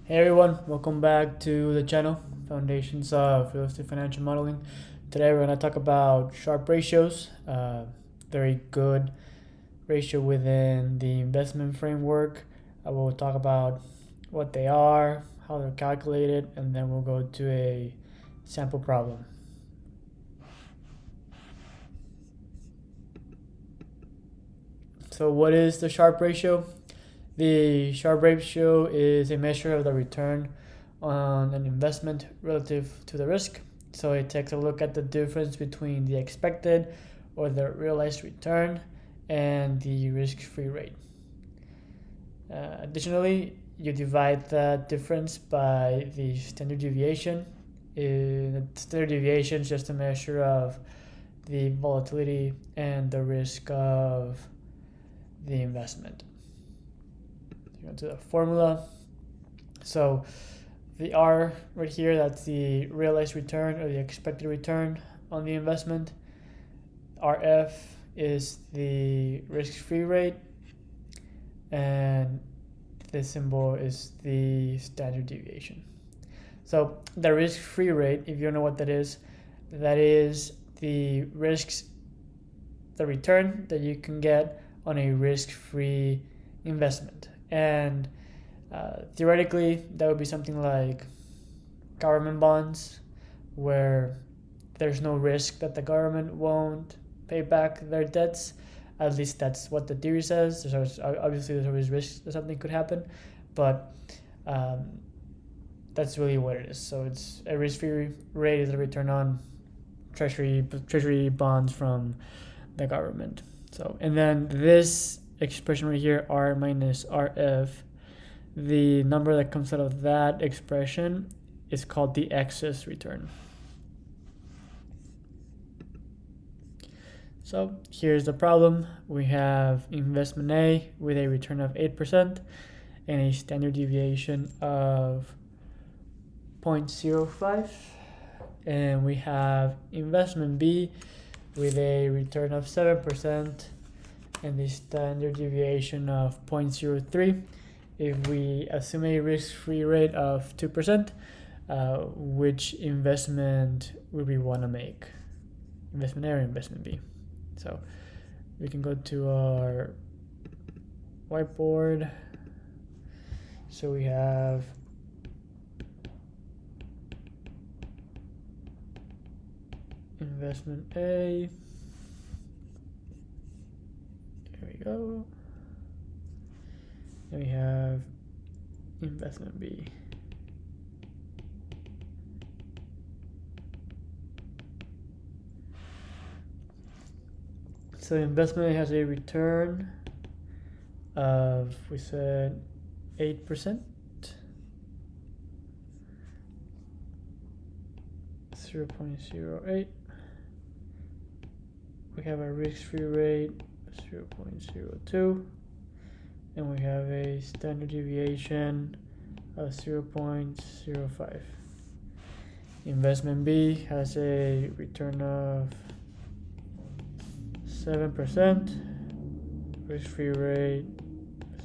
Hey everyone, welcome back to the channel, Foundations of Real Estate Financial Modeling. Today we're going to talk about Sharpe ratios, very good ratio within the investment framework. We'll talk about what they are, how they're calculated, and then we'll go to a sample problem. So what is the Sharpe ratio? The Sharpe ratio is a measure of the return on an investment relative to the risk. So it takes a look at the difference between the expected or the realized return and the risk-free rate. Additionally, you divide that difference by the standard deviation. The standard deviation is just a measure of the volatility and the risk of the investment. Go to the formula. So the R right here, that's the realized return or the expected return on the investment. RF is the risk-free rate, and this symbol is the standard deviation. So the risk-free rate, if you don't know what that is the risks, the return that you can get on a risk-free investment. And theoretically, that would be something like government bonds, where there's no risk that the government won't pay back their debts. At least that's what the theory says. There's always risk that something could happen, but that's really what it is. So it's a risk-free rate is a return on treasury bonds from the government. So, and then this expression right here, R minus RF, the number that comes out of that expression is called the excess return. So here's the problem. We have investment A with a return of 8% and a standard deviation of 0.05. And we have investment B with a return of 7% and the standard deviation of 0.03. If we assume a risk-free rate of 2%, which investment would we want to make? Investment A or investment B? So we can go to our whiteboard. So we have investment A. There we go. And we have investment B. So investment A has a return of, we said, 8%. 0.08. We have a risk-free rate 0.02, and we have a standard deviation of 0.05. Investment B has a return of 7%, risk-free rate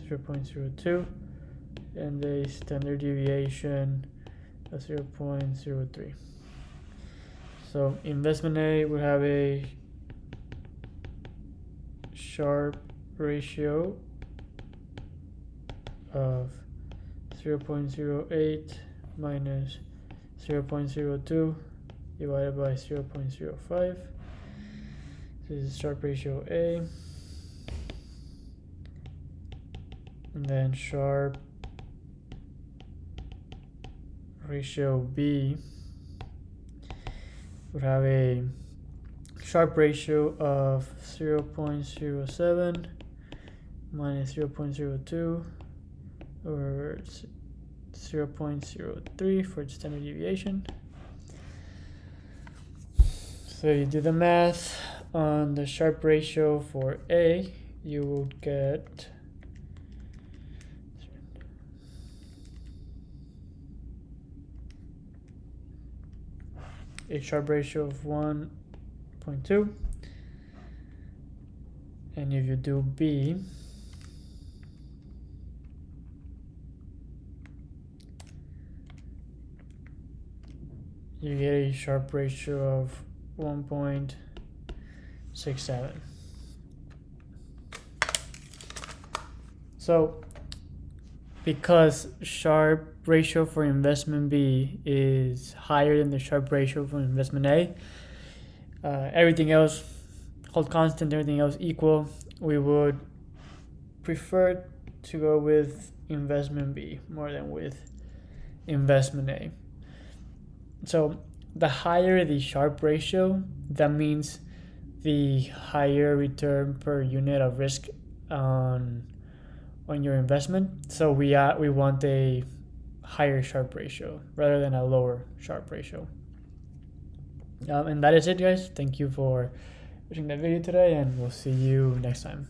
0.02, and a standard deviation of 0.03. So investment A will have a Sharpe ratio of 0.08 minus 0.02 divided by 0.05. This is Sharpe ratio A. And then Sharpe ratio B would have a Sharpe ratio of 0.07 minus 0.02 or 0.03 for the standard deviation. So you do the math on the Sharpe ratio for A, you will get a Sharpe ratio of 1.2, and if you do B, you get a Sharpe ratio of 1.67. So because Sharpe ratio for investment B is higher than the Sharpe ratio for investment A, everything else hold constant, everything else equal, we would prefer to go with investment B more than with investment A. So the higher the Sharpe ratio, that means the higher return per unit of risk on your investment. So we want a higher Sharpe ratio rather than a lower Sharpe ratio. And that is it, guys. Thank you for watching that video today, and we'll see you next time.